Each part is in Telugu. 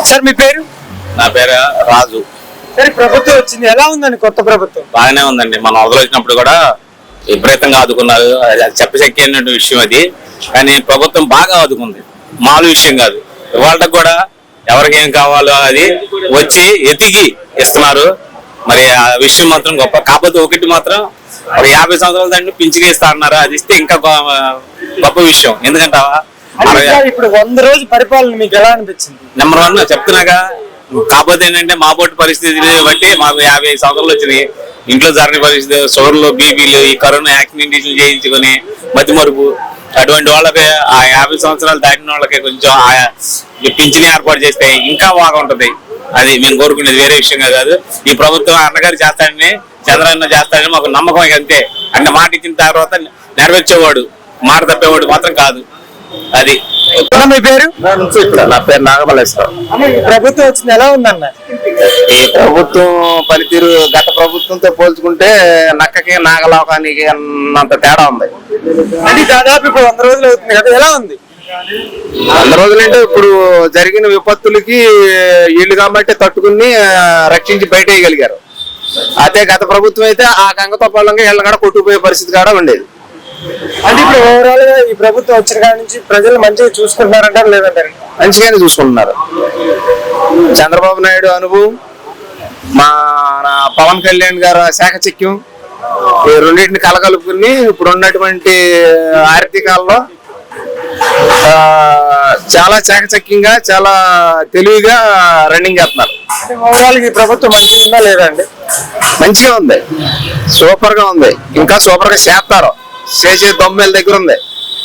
సార్ మీ పేరు? నా పేరు రాజు. సరే, ప్రభుత్వం వచ్చింది, ఎలా ఉందండి కొత్త ప్రభుత్వం? బాగానే ఉందండి. మన వదలు వచ్చినప్పుడు కూడా విపరీతంగా ఆదుకున్నారు. చెప్పశక్తి విషయం అది. కానీ ప్రభుత్వం బాగా ఆదుకుంది, మామూలు విషయం కాదు. ఇవాళ కూడా ఎవరికి ఏం కావాలో అది వచ్చి ఎతికి ఇస్తున్నారు. మరి ఆ విషయం మాత్రం గొప్ప. కాకపోతే ఒకటి మాత్రం 50 సంవత్సరాల దాన్ని పింఛగా ఇస్తా అన్నారు. అది ఇస్తే ఇంకా గొప్ప విషయం. ఎందుకంటావా, ఇప్పుడు 100 రోజుల పరిపాలన మీకు ఎలా అనిపించింది? నెంబర్ 1 చెప్తున్నాగా. కాకపోతే ఏంటంటే మా బోటి పరిస్థితి బట్టి మాకు 50 సంవత్సరాలు వచ్చినాయి. ఇంట్లో జరిగిన పరిస్థితి, షుగర్లు, బీపీలు, ఈ కరోనా యాక్సిడెంట్లు చేయించుకొని మతిమరుపు, అటువంటి వాళ్ళకి ఆ 50 సంవత్సరాలు దాటిన వాళ్ళకి కొంచెం పింఛని ఏర్పాటు చేస్తే ఇంకా బాగుంటది. అది మేము కోరుకునేది, వేరే విషయంగా కాదు. ఈ ప్రభుత్వం అన్నగారు చేస్తాడని, చంద్రన్న చేస్తాడని మాకు నమ్మకం. అంతే. అంటే మాట ఇచ్చిన తర్వాత నెరవేర్చేవాడు, మాట తప్పేవాడు మాత్రం కాదు. అది. మీ పేరు? నా పేరు నాగమల్లేశ్వరం. ప్రభుత్వం వచ్చింది, ఎలా ఉందన్న? ఈ ప్రభుత్వం పనితీరు గత ప్రభుత్వంతో పోల్చుకుంటే నక్కకి నాగలోకానికి అన్నంత తేడా ఉంది. అంటే దాదాపు ఇప్పుడు 100 రోజులు అవుతుంది కదా, ఎలా ఉంది? 100 రోజులంటే ఇప్పుడు జరిగిన విపత్తులకి వీళ్ళు కాబట్టి తట్టుకుని రక్షించి బయట వేయగలిగారు. అదే గత ప్రభుత్వం అయితే ఆ గంగతో పొలంగా వీళ్ళ కూడా కొట్టుకుపోయే పరిస్థితి కూడా ఉండేది. అంటే ఇప్పుడు ఓవరాల్ గా ఈ ప్రభుత్వం వచ్చిన కాడి నుంచి ప్రజలు మంచిగా చూసుకుంటున్నారంటారు లేదంటారు? మంచిగానే చూసుకుంటున్నారు. చంద్రబాబు నాయుడు అనుభవం, మా పవన్ కళ్యాణ్ గారు శాఖచక్యం, ఈ రెండింటిని కలగలుపుకుని ఇప్పుడు ఉన్నటువంటి ఆర్థికాల్లో చాలా చాకచక్యంగా, చాలా తెలివిగా రన్నింగ్ చేస్తున్నారు. ఓవరాల్ ఈ ప్రభుత్వం మంచిగా ఉందా లేదండి? మంచిగా ఉంది, సూపర్ గా ఉంది. ఇంకా సూపర్ గా చేస్తారు. చేసే దొమ్మల దగ్గర ఉంది,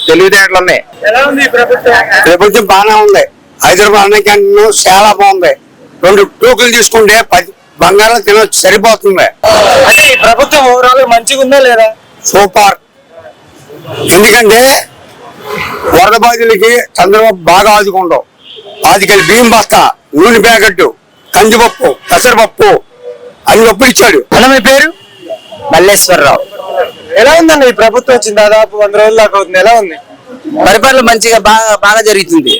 తెలివితేటలు ఉన్నాయి. ఎలా ఉంది ఈ ప్రభుత్వం? ప్రభుత్వం బాగానే ఉంది. హైదరాబాద్ అన్న క్యాంటీన్ చాలా బాగుంది. 2 టోకులు తీసుకుంటే 10 బంగారం తినొచ్చు, సరిపోతుంది. అంటే ఈ ప్రభుత్వం ఓవరాల్ మంచిగా ఉందా లేదా? సూపర్. ఎందుకంటే వరద బాధితులకి చంద్రబాబు బాగా ఆదుకుంటాం. ఆదికెళ్ళి బియ్యం బస్తా, నూనె ప్యాకెట్, కందిపప్పు, పెసరపప్పు అన్ని పప్పులు ఇచ్చాడు. అలా మీ పేరు? మల్లేశ్వరరావు. ఎలా ఉందండి ఈ ప్రభుత్వం వచ్చింది, దాదాపు 100 రోజుల దాకా అవుతుంది, ఎలా ఉంది పరిపాలన? మంచిగా బాగా జరుగుతుంది.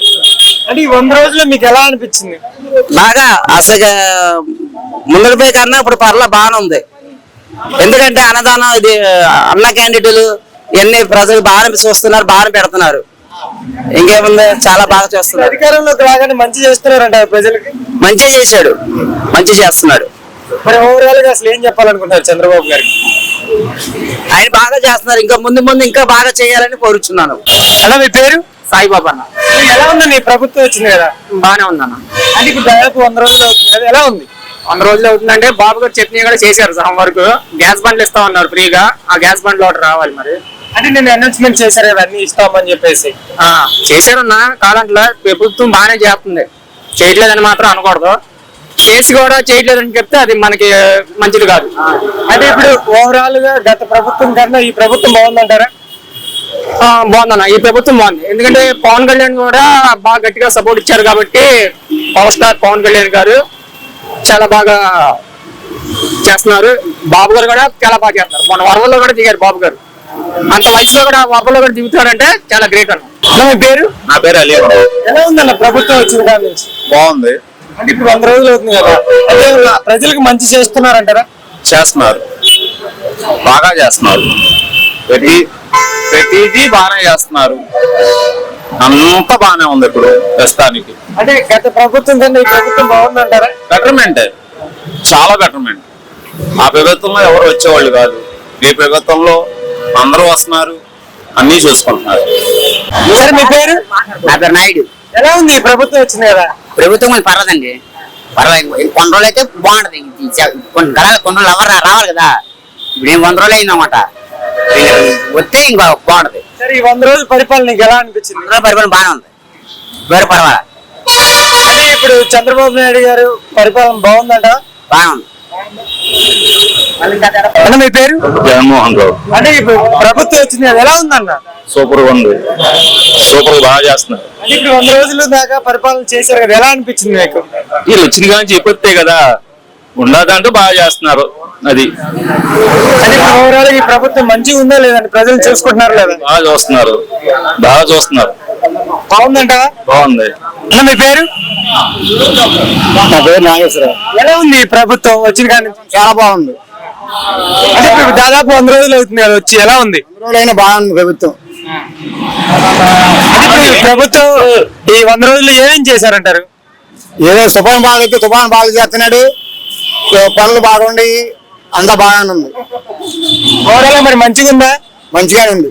అంటే ఈ 100 రోజులు మీకు ఎలా అనిపించింది? బాగా అసలు ముందుపై కన్నా ఇప్పుడు బాగానే ఉంది. ఎందుకంటే అన్నదానం, ఇది అన్న క్యాండిడేట్లు ఇవన్నీ ప్రజలు బాగా చూస్తున్నారు, బాగా పెడుతున్నారు. ఇంకేముంది, చాలా బాగా చేస్తున్నారు. అధికారంలోకి రాగానే మంచి చేస్తున్నారంట ప్రజలకి. మంచిగా చేశాడు, మంచి చేస్తున్నాడు. మరి ఓవరాల్ గా అసలు ఏం చెప్పాలనుకుంటున్నారు చంద్రబాబు గారికి? ఆయన బాగా చేస్తున్నారు, ఇంకా ముందు ఇంకా బాగా చేయాలని కోరుచున్నాను. అలా మీ పేరు? సాయిబాబా అన్న. ఎలా ఉందండి ఈ ప్రభుత్వం వచ్చింది కదా? బాగానే ఉందన్న. అంటే ఇప్పుడు దాదాపు 100 రోజులు అవుతుంది కదా, ఎలా ఉంది? 100 రోజులు అవుతుందంటే బాబు గారు చట్నీ కూడా చేశారు. సగం వరకు గ్యాస్ బండ్లు ఇస్తా ఉన్నారు ఫ్రీగా. ఆ గ్యాస్ బండ్లు ఒకటి రావాలి. మరి అంటే నేను అనౌన్స్మెంట్ చేశారు కదా అన్ని ఇస్తామని చెప్పేసి. చేశారన్న, కాదంట్లా. ప్రభుత్వం బాగానే చేస్తుంది, చేయట్లేదని మాత్రం అనకూడదు. చేసి కూడా చేయట్లేదని చెప్తే అది మనకి మంచిది కాదు. అంటే ఇప్పుడు ఓవరాల్ గా గత ప్రభుత్వం కన్నా ఈ ప్రభుత్వం బాగుందంటారా? బాగుందన్న, ఈ ప్రభుత్వం బాగుంది. ఎందుకంటే పవన్ కళ్యాణ్ కూడా బాగా గట్టిగా సపోర్ట్ ఇచ్చారు కాబట్టి, పవర్ స్టార్ పవన్ కళ్యాణ్ గారు చాలా బాగా చేస్తున్నారు. బాబు గారు కూడా చాలా బాగా చేస్తున్నారు. మన వరవల్లో కూడా దిగారు బాబు గారు. అంత వయసులో కూడా వరవల్లో కూడా దిగుతారంటే చాలా గ్రేట్ అన్న. మీ పేరు? నా పేరు అలీ. ఎలా ఉందన్న ప్రభుత్వం వచ్చిన కాడి నుంచి? బాగుంది. అంటే ఇప్పుడు 100 రోజులు అవుతుంది కదా, అంటే ప్రజలకు మంచి చేస్తున్నారంటారా? చేస్తున్నారు, బాగా చేస్తున్నారు. ప్రతిదీ బాగానే చేస్తున్నారు. అంతా బాగానే ఉంది ఇప్పుడు ప్రస్తుతానికి. అంటే గత ప్రభుత్వం కన్నా ఈ ప్రభుత్వం బాగుందంటారా? బెటర్మెంట్, చాలా బెటర్మెంట్. ఆ ప్రభుత్వంలో ఎవరు వచ్చేవాళ్ళు కాదు. ఈ ప్రభుత్వంలో అందరూ వస్తున్నారు, అన్ని చూసుకుంటున్నారు. సరే మీ పేరు? నా పేరు నాయుడు. ఎలా ఉంది ఈ ప్రభుత్వం వచ్చింది కదా? ప్రభుత్వం పర్లేదండి, పర్లేదు. కొన్ని రోజులు అయితే బాగుంటది. కొన్ని రోజులు ఎవరు రావాలి కదా. ఇప్పుడు 100 రోజులు అయిందన్నమాట. వస్తే ఇంకా బాగుంటది. సరే, ఈ 100 రోజుల పరిపాలన నీకు ఎలా అనిపించింది? పరిపాలన బాగానే ఉంది, వేరే పర్వాలేదు. అంటే ఇప్పుడు చంద్రబాబు నాయుడు గారు పరిపాలన బాగుందంట? బాగానే ఉంది. అన్న మీ పేరు? జగన్మోహన్ రావు. అంటే ఇప్పుడు ప్రభుత్వం వచ్చింది కదా, ఎలా ఉందన్న? సూపర్ గా ఉంది, సూపర్ బాగా చేస్తున్నారు. అంటే ఇప్పుడు 100 రోజుల దాకా పరిపాలన చేశారు కదా, ఎలా అనిపించింది మీకు? వీళ్ళు వచ్చిన కానీ చెప్పొస్తే కదా, ఉండదంటూ బాగా చేస్తున్నారు. అది అంటే ఓవరాల్ ఈ ప్రభుత్వం మంచిగా ఉందా లేదండి? ప్రజలు చూసుకుంటున్నారు లేదా? బాగా చూస్తున్నారు, బాగా చూస్తున్నారు. బాగుందంట? బాగుంది. అన్న మీ పేరు? నా పేరు నాగేశ్వరరావు. ఎలా ఉంది ఈ ప్రభుత్వం వచ్చిన కాడి నుంచి? చాలా బాగుంది. అంటే ఇప్పుడు దాదాపు 100 రోజులు అవుతుంది కదా వచ్చి, ఎలా ఉంది? రోజులైనా బాగుంది ప్రభుత్వం. అంటే ఇప్పుడు ఈ ప్రభుత్వం ఈ 100 రోజులు ఏమేం చేశారంటారు? ఏదో తుఫాన్ బాగా చేస్తున్నాడు, పనులు బాగుండి అంతా బాగానే ఉంది. ఓవరాల్ మరి మంచిగా ఉందా? మంచిగానే ఉంది.